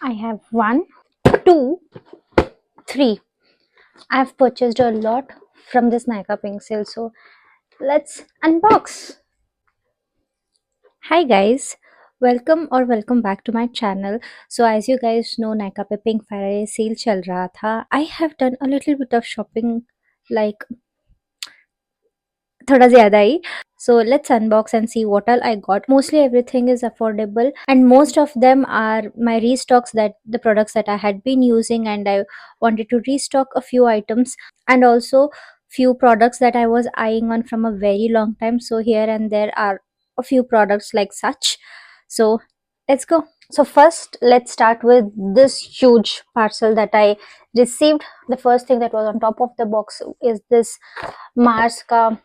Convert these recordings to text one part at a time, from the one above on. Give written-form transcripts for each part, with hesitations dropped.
I have one, two, three. I've purchased a lot from this Nykaa Pink Sale, so let's unbox. Hi guys, welcome back to my channel. So as you guys know, Nykaa पे Pink Friday sale चल रहा था. I have done a little bit of shopping, like थोड़ा ज़्यादा ही. So let's unbox and see what all I got. Mostly everything is affordable and most of them are my restocks, that the products that I had been using, and I wanted to restock a few items, and also few products that I was eyeing on from a very long time. So here and there are a few products like such. So let's go. So first let's start with this huge parcel that I received. The first thing that was on top of the box is this Mars ka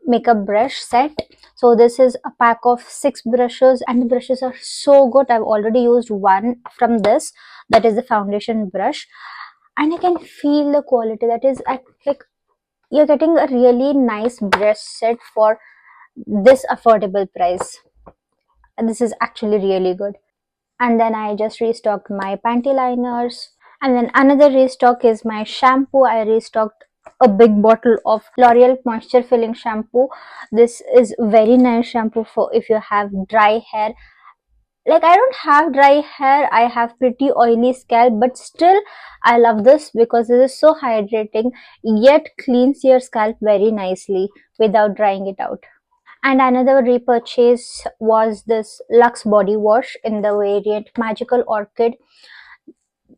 makeup brush set. So this is a pack of 6 brushes, and the brushes are so good. I've already used one from this, that is the foundation brush, and I can feel the quality. That is like you're getting a really nice brush set for this affordable price, and this is actually really good. And then I just restocked my panty liners. And then another restock is my shampoo. I restocked a big bottle of L'Oreal Moisture Filling Shampoo. This is very nice shampoo for if you have dry hair. Like, I don't have dry hair, I have pretty oily scalp, but still I love this because it is so hydrating, yet cleans your scalp very nicely without drying it out. And another repurchase was this Lux body wash in the variant Magical Orchid.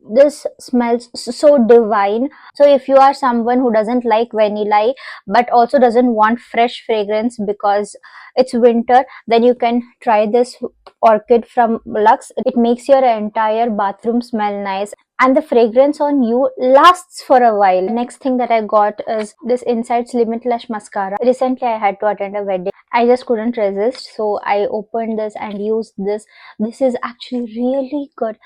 This smells so divine. So if you are someone who doesn't like vanilla but also doesn't want fresh fragrance because it's winter, then you can try this orchid from Lux. It makes your entire bathroom smell nice, and the fragrance on you lasts for a while. Next thing that I got is this Insights Limitless Mascara. Recently I had to attend a wedding. I just couldn't resist, so I opened this and used this. This is actually really good.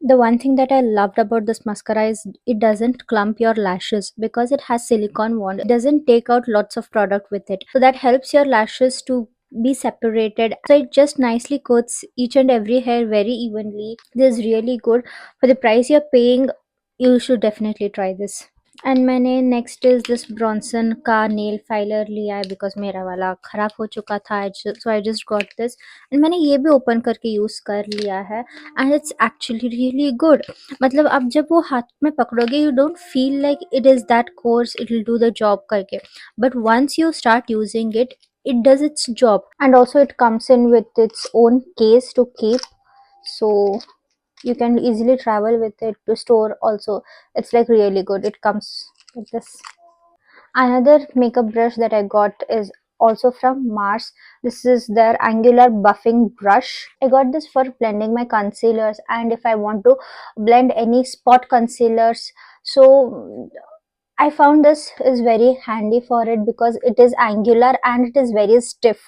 The one thing that I loved about this mascara is it doesn't clump your lashes because it has silicone wand. It doesn't take out lots of product with it. So that helps your lashes to be separated. So it just nicely coats each and every hair very evenly. This is really good. For the price you're paying, you should definitely try this. And मैंने next is this Bronson का nail filer लिया है because मेरा वाला ख़राब हो चुका था. So I just got this and मैंने ये भी ओपन करके यूज़ कर लिया है and it's actually really good. मतलब आप जब वो हाथ में पकड़ोगे you don't feel like it is that coarse, it will do the job करके, but once you start using it does its job. And also it comes in with its own case to keep, so you can easily travel with it to store also. It's like really good. It comes like this. Another makeup brush that I got is also from Mars. This is their angular buffing brush. I got this for blending my concealers, and if I want to blend any spot concealers, so I found this is very handy for it because it is angular and it is very stiff.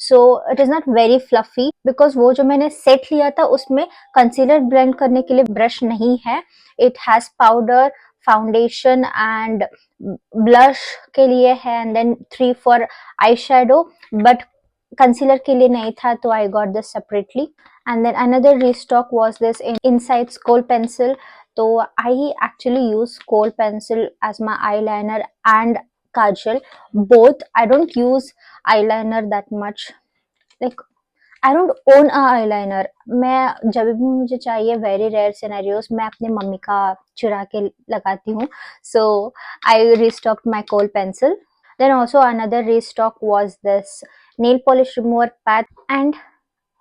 So it is not very fluffy because वो जो मैंने set लिया था उसमें concealer blend करने के लिए brush नहीं है. It has powder, foundation and blush के लिए है, and then 3 for eyeshadow, but concealer के लिए नहीं था, तो I got this separately. And then another restock was this Insights Kohl pencil. So I actually use Kohl pencil as my eyeliner and kajal both. I don't use eyeliner that much. Like, I don't own a eyeliner. मैं जब भी मुझे चाहिए very rare scenarios मैं अपने mummy का चुरा के लगाती हूँ. So I restocked my Kohl pencil. Then also another restock was this nail polish remover pad and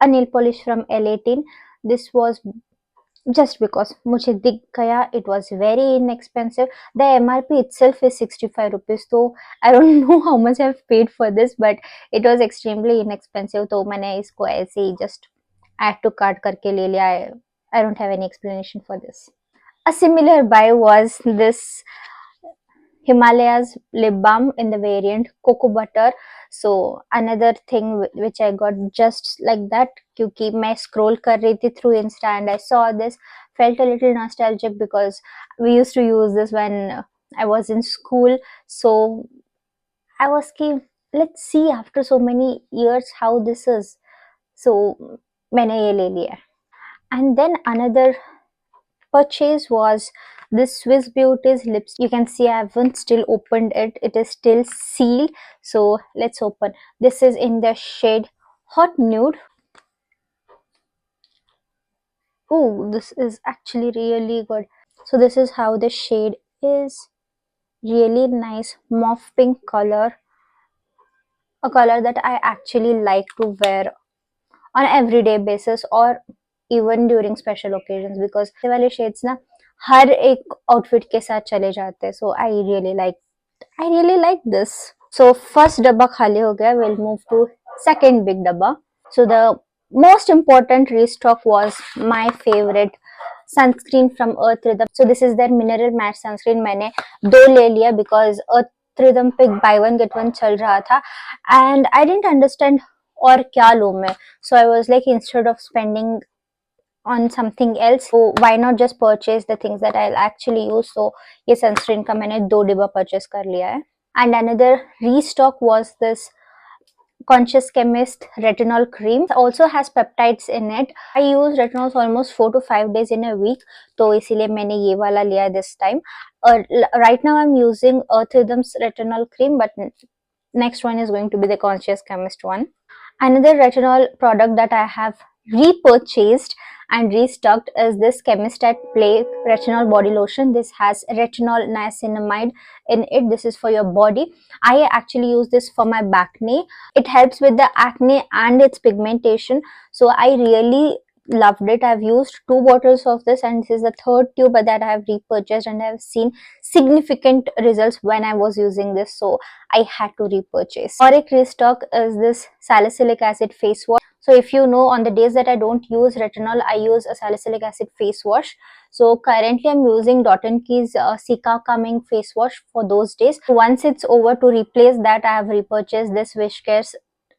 a nail polish from L18. This was just because मुझे दिख गया. It was very inexpensive. The MRP itself is 65 rupees, so I don't know how much I've paid for this, but it was extremely inexpensive, तो मैंने इसको ऐसे ही just add to cart करके ले लिया. I don't have any explanation for this. A similar buy was this Himalayas lip balm in the variant cocoa butter. So another thing which I got just like that, क्योंकि मैं scroll कर रही थी through Insta and I saw this, felt a little nostalgic because we used to use this when I was in school. So I was like, let's see after so many years how this is. So मैंने ये ले लिया. And then another purchase was this Swiss Beauty's lipstick. You can see I haven't still opened it. It is still sealed. So let's open. This is in the shade Hot Nude. Oh, this is actually really good. So this is how the shade is. Really nice mauve pink color. A color that I actually like to wear on everyday basis or even during special occasions, because ये वाले shades ना हर एक outfit के साथ चले जाते हैं. So I really like this. So first डब्बा खाली हो गया. We'll move to second big डब्बा. So the most important restock was my favorite sunscreen from Earth Rhythm. So this is their mineral matte sunscreen. मैंने दो ले लिया because Earth Rhythm पे buy one get one चल रहा था and I didn't understand और क्या लूँ मैं. So I was like, instead of spending on something else, so why not just purchase the things that I'll actually use. So ये sunscreen का मैंने दो डिब्बा purchase कर लिया है. And another restock was this Conscious Chemist retinol cream. It also has peptides in it. I use retinols almost 4 to 5 days in a week, तो इसीलिए मैंने ये वाला लिया this time. Right now I'm using Earth Rhythm's retinol cream, but next one is going to be the Conscious Chemist one. Another retinol product that I have repurchased and restocked is this Chemist at Play retinol body lotion. This has retinol niacinamide in it. This is for your body. I actually use this for my acne. It helps with the acne and its pigmentation. So I really loved it. I've used 2 bottles of this and this is the third tube that I have repurchased and I've seen significant results when I was using this. So I had to repurchase. Or a restock is this salicylic acid face wash. So if you know, on the days that I don't use retinol, I use a salicylic acid face wash. So currently I'm using Dot & Key's Sika Calming face wash for those days. Once it's over, to replace that, I have repurchased this Wishcare's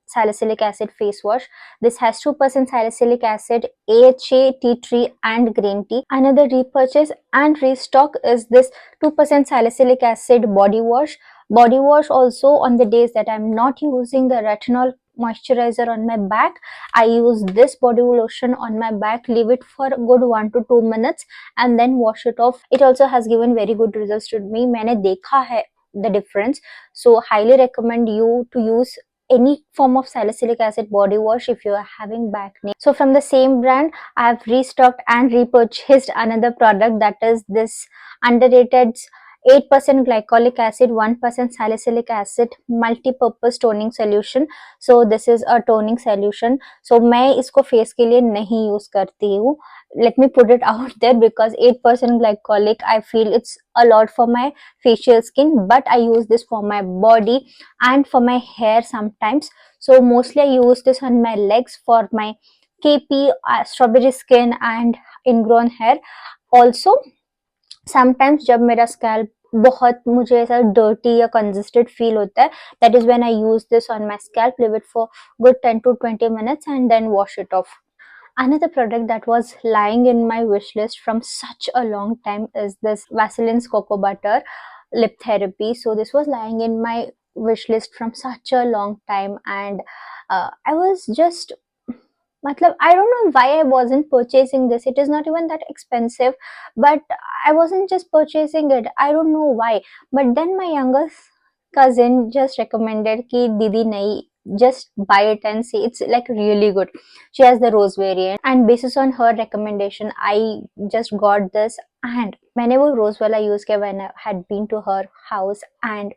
salicylic acid face wash. This has 2% salicylic acid, AHA, tea tree and green tea. Another repurchase and restock is this 2% salicylic acid body wash. Body wash also, on the days that I'm not using the retinol moisturizer on my back, I use this body lotion on my back, leave it for a good 1 to 2 minutes and then wash it off. It also has given very good results to me. मैंने देखा है the difference. So highly recommend you to use any form of salicylic acid body wash if you are having acne. So from the same brand, I have restocked and repurchased another product, that is this underrated 8% glycolic acid, 1% salicylic acid multi-purpose toning solution. So this is a toning solution. So मैं इसको face के लिए नहीं use करती हूँ. Let me put it out there, because 8% glycolic, I feel it's a lot for my facial skin, but I use this for my body and for my hair sometimes. So mostly I use this on my legs for my KP, strawberry skin and ingrown hair. Also sometimes जब मेरा scalp बहुत मुझे ऐसा dirty या congested feel होता है, that is when I use this on my scalp, leave it for good 10 to 20 minutes and then wash it off. Another product that was lying in my wish list from such a long time is this Vaseline's Cocoa Butter Lip Therapy. So this was lying in my wish list from such a long time and I was just, I don't know why I wasn't purchasing this. It is not even that expensive, but I wasn't just purchasing it. I don't know why. But then my younger cousin just recommended ki Didi nahi, just buy it and see. It's like really good. She has the rose variant and basis on her recommendation, I just got this and मैंने वो rose वाला use किया when I had been to her house and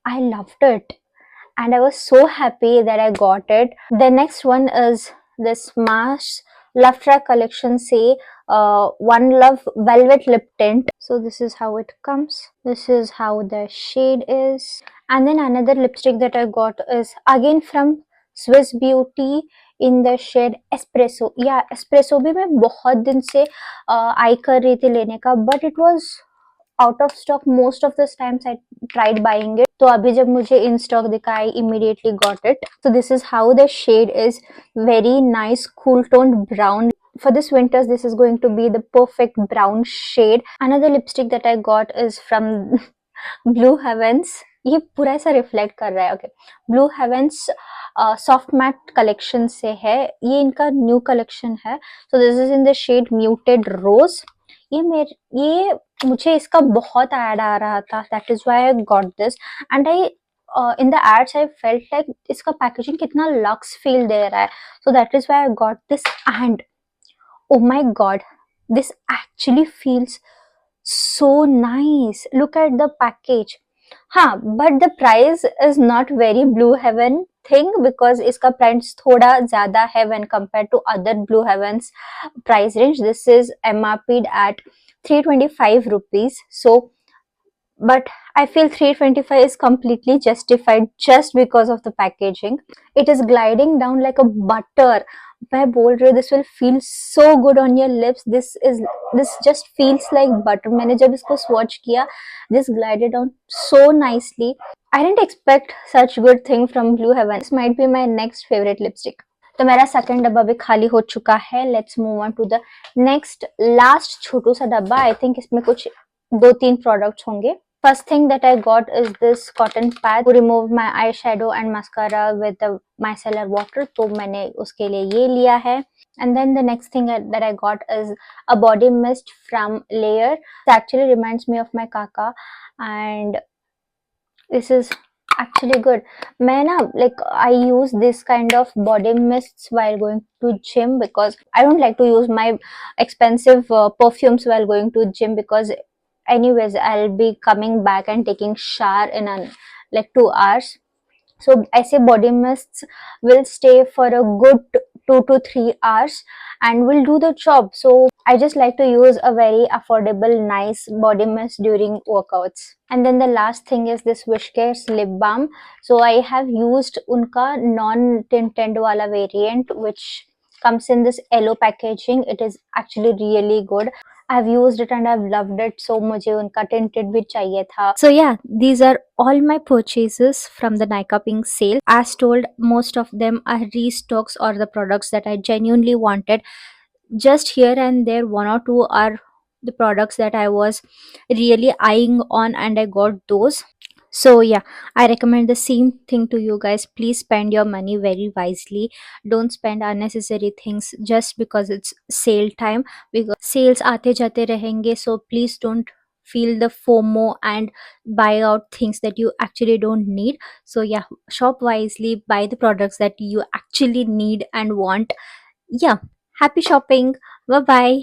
I loved it. And I was so happy that I got it. The next one is this Mash Love Track collection, say One Love Velvet Lip Tint. So this is how it comes. This is how the shade is. And then another lipstick that I got is again from Swiss Beauty in the shade Espresso. Yeah, Espresso भी मैं बहुत दिन से आई कर रही थी लेने का, but it was out of stock most of the times I tried buying it. तो अभी जब मुझे in stock दिखा, I immediately got it. So this is how the shade is. Very nice cool toned brown. For this winters, this is going to be the perfect brown shade. Another lipstick that I got is from Blue Heavens. ये पूरा ऐसा reflect कर रहा है। Okay, blue heavens soft matte collection से है, ये इनका न्यू कलेक्शन है। So this is in the shade muted rose. ये मुझे इसका बहुत ऐड आ रहा था, that is why I got this. And I in the ads I felt like इसका पैकेजिंग कितना लक्स फील दे रहा है, so that is why I got this. And oh my god, this actually feels so nice. Look at the package. हाँ, but the price is not very blue heaven thing because इसका price थोड़ा ज़्यादा है when compared to other blue heavens price range. This is MRP'd at 325 rupees. So but I feel 325 is completely justified just because of the packaging. It is gliding down like a butter. मैं बोल रही हूँ, this will feel so good on your lips. This just feels like butter. मैंने जब इसको swatch किया, this glided down so nicely. I didn't expect such good thing from Blue Heaven. This might be my next favorite lipstick. तो मेरा second डब्बा भी खाली हो चुका है। Let's move on to the next last छोटू सा डब्बा। आई थिंक इसमें कुछ 2-3 प्रोडक्ट्स होंगे। First thing that I got is this cotton pad to remove my eyeshadow and mascara with the micellar water. तो मैंने उसके लिए ये लिया है। And then the next thing that I got is a body mist from Layer. It actually reminds me of my kaka, and this is actually good. मैं ना like I use this kind of body mists while going to gym because I don't like to use my expensive perfumes while going to gym because anyways I'll be coming back and taking shower in an like 2 hours. So ऐसे body mists will stay for a good 2 to 3 hours and will do the job. So I just like to use a very affordable, nice body mist during workouts. And then the last thing is this Wishcare's lip balm. So I have used unka non-tinted wala variant, which comes in this yellow packaging. It is actually really good. I've used it and I've loved it, so मुझे उनका tinted भी चाहिए था. So yeah, these are all my purchases from the Nykaa Pink sale. As told, most of them are restocks or the products that I genuinely wanted. Just here and there, one or two are the products that I was really eyeing on, and I got those. So yeah, I recommend the same thing to you guys. Please spend your money very wisely. Don't spend unnecessary things just because it's sale time, because sales aate jate rahenge. So please don't feel the FOMO and buy out things that you actually don't need. So yeah, shop wisely, buy the products that you actually need and want. Yeah, happy shopping. Bye bye.